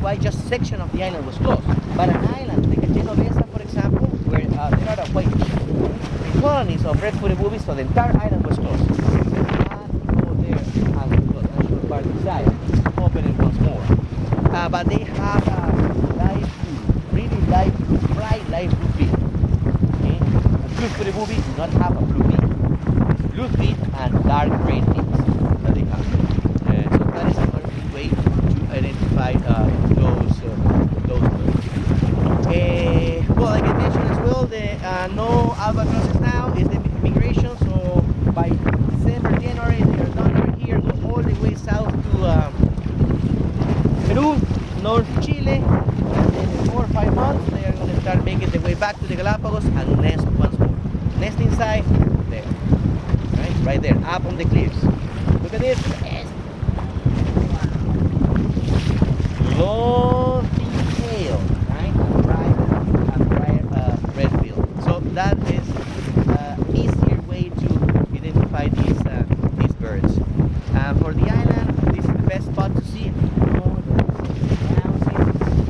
why just section of the island was closed. But an island like Genovesa, for example, where there are a white colonies of red-footed boobies, so the entire island was closed. And go there and show part inside, open it once more. But they have light blue, really light blue, bright light blue feet. Okay? Blue-footed boobies do not have a blue feet. Blue feet and dark gray feet that they have. So that is another way to identify those birds. Well, like I mentioned as well, the no albatrosses now is the migration. So by December, January, they are done over here, go all the way south to Peru, North Chile, and then in 4 or 5 months they are going to start making their way back to the Galapagos and nest once more. Nest inside there, right there, up on the cliffs. Look at this. Long tail, right? Bright red bill. So that is an easier way to identify these birds. For the island, this is the best spot to see.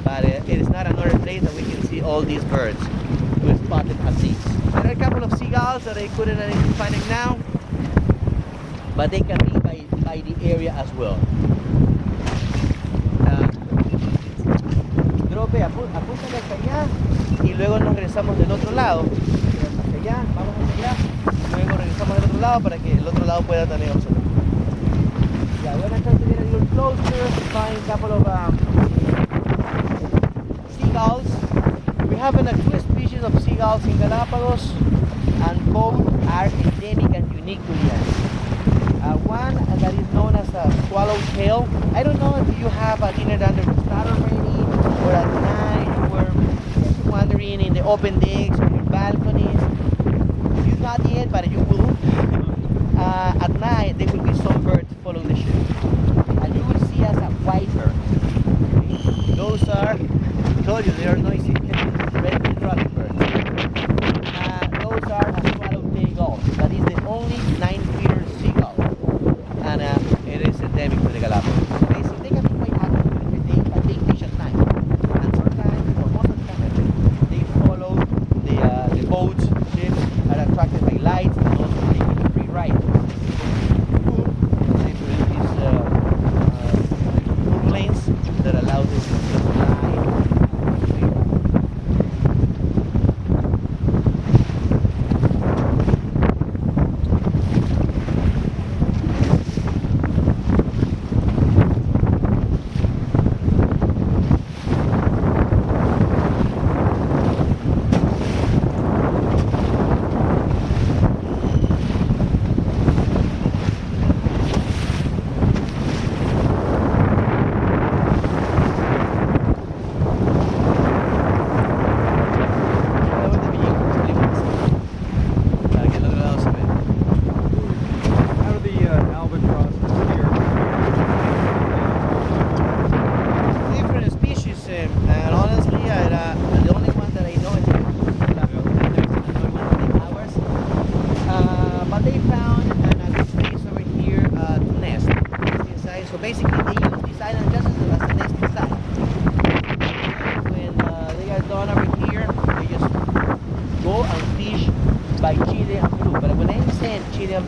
But it is not another place that we can see all these birds. We spotted as these. There are a couple of seagulls that I couldn't identify them now, but they can be by the area as well. Drope, apúntale hasta allá y luego nos regresamos del otro lado. Hacia allá, vamos hacia allá, luego regresamos del otro lado para que el otro lado pueda también observar. Yeah, we're going to try to get a little closer, find a couple of seagulls. We have two species of seagulls in Galapagos, and both are endemic and unique to the island. One that is known as a swallowtail. I don't know if you have a dinner down there with start already, or at night you were wandering in the open decks or your balconies. You've not yet, but you will. At night there will be some birds following the ship, and you will see as a white bird. Those are, I told you, they are noisy. Red robin birds. Those are a swallowtail gull. That is the only 9-feeder seagull, and it is endemic to the Galapagos. They can be quite active during the day, but they fish at night. And sometimes, or most of the time, they follow the boats, ships, are attracted by lights, and also they take a free ride. They produce these planes that allow them to just fly.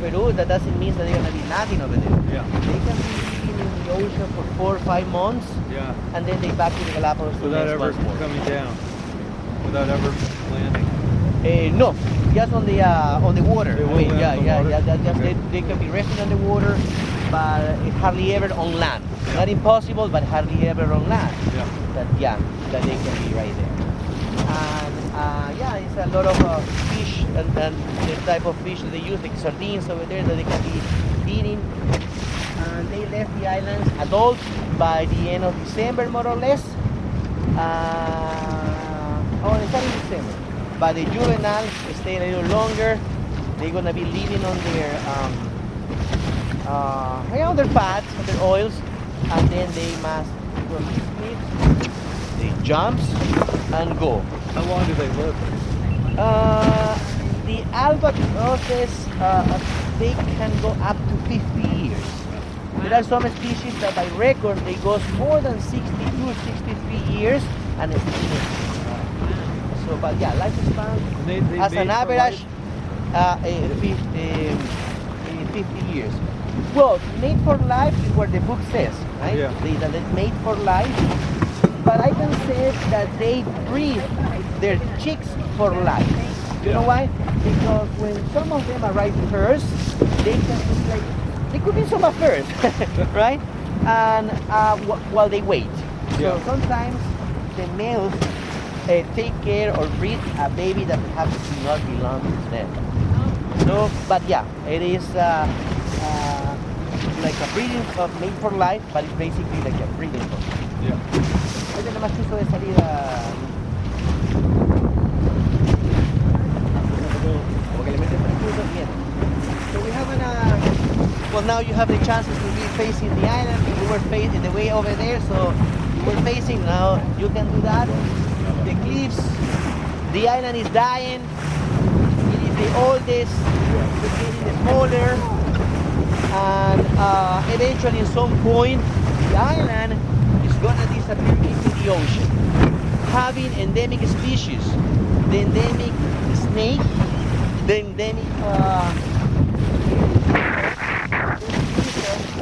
Peru, that doesn't mean that they're going to be nothing over there. Yeah. They can be in the ocean for 4 or 5 months, and then they back to the Galapagos without ever coming down, without ever landing. No, just on the water. They can be resting on the water, but hardly ever on land. Yeah. Not impossible, but hardly ever on land. Yeah. That they can be right there. And it's a lot of fish and the type of fish that they use, like sardines over there, that they can be eating. And they left the islands adults by the end of December, more or less. They started in December. But the juveniles stay a little longer. They're gonna be living on their fats, on their oils, and then they must release, they jumps and go. How long do they live? The albatrosses, they can go up to 50 years. There are some species that by record they go more than 62 63 years and it's so, but yeah, lifespan They as made an for average, life? 50 years. Well, made for life is what the book says, right? Yeah. That it's made for life. But I can say that they breed their chicks for life. You know why? Because when some of them arrive first, they can be like, they could be some at first, right? And while they wait. So Yeah. sometimes the males take care or breed a baby that perhaps do not belong to them. So, but yeah, it is like a breeding of made for life, but it's basically like a breeding process. Yeah. Este nomás quiso de salida. Porque le meten perjuicio, bien. So we have well, now you have the chances to be facing the island. We were facing the way over there, so we're facing now. You can do that. The cliffs, the island is dying. It is the oldest. It's getting smaller, and eventually, at some point, the island is gonna disappear into the ocean, having endemic species, the endemic snake, the endemic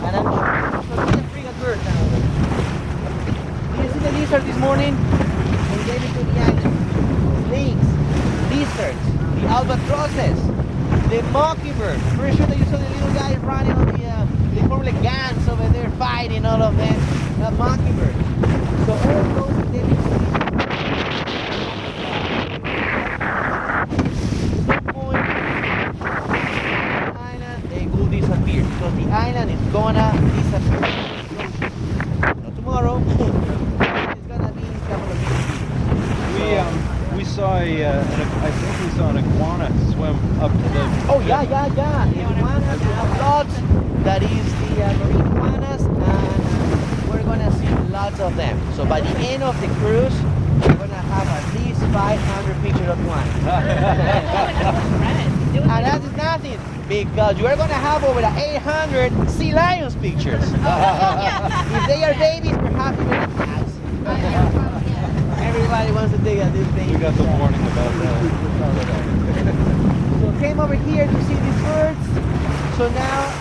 and I'm sure it's a frigate bird now. Did you see the lizard this morning? Endemic to the island. Snakes, lizards, the albatrosses, the mockingbird. Pretty sure that you saw the little guy running on they form like gangs over there fighting all of them. The mockingbird. So all those endemic disappear because the island is gonna disappear. Not tomorrow. It's gonna be in a couple of years. We saw I think we saw an iguana swim up to the. Oh yeah. Iguanas, we have lots. That is the marine iguanas, and we're gonna see lots of them. So by the end of the cruise, we're gonna have at least 500 pictures of iguanas. And that is nothing, because you are going to have over 800 sea lions pictures. If they are babies, perhaps even a cat. Everybody wants to take at this thing. We got the warning about that. So came over here to see these birds. So now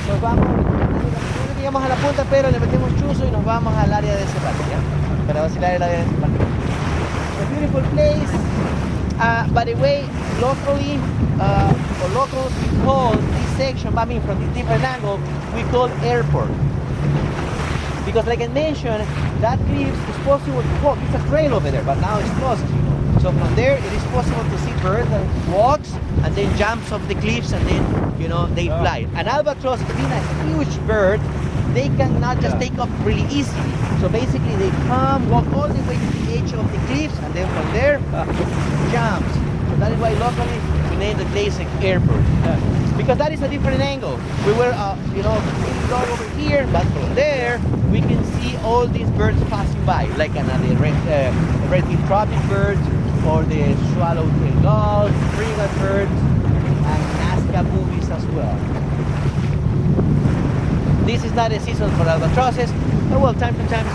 nos vamos, no llegamos a la punta, pero le metemos chuzo y nos vamos al área de ese parque, ¿ya? Para vacilar el área de ese parque. A beautiful place. By the way, locally, or locals, we call this section, I mean from the different angle, we call airport. Because like I mentioned, that cliff is possible to walk. It's a trail over there, but now it's closed, you know. So from there, it is possible to see birds that walks and then jumps off the cliffs and then, you know, they fly. An albatross, being a huge bird, they cannot just take off really easily. So basically they come, walk all the way to the edge of the cliffs, and then from there, jumps. So that is why locally we named the place an airport. Because that is a different angle. We were, you know, really low over here, but from there, we can see all these birds passing by, like another red-tailed tropic birds, or the swallow-tailed gulls, frigate birds, and Nazca boobies as well. This is not a season for albatrosses, but well, time to time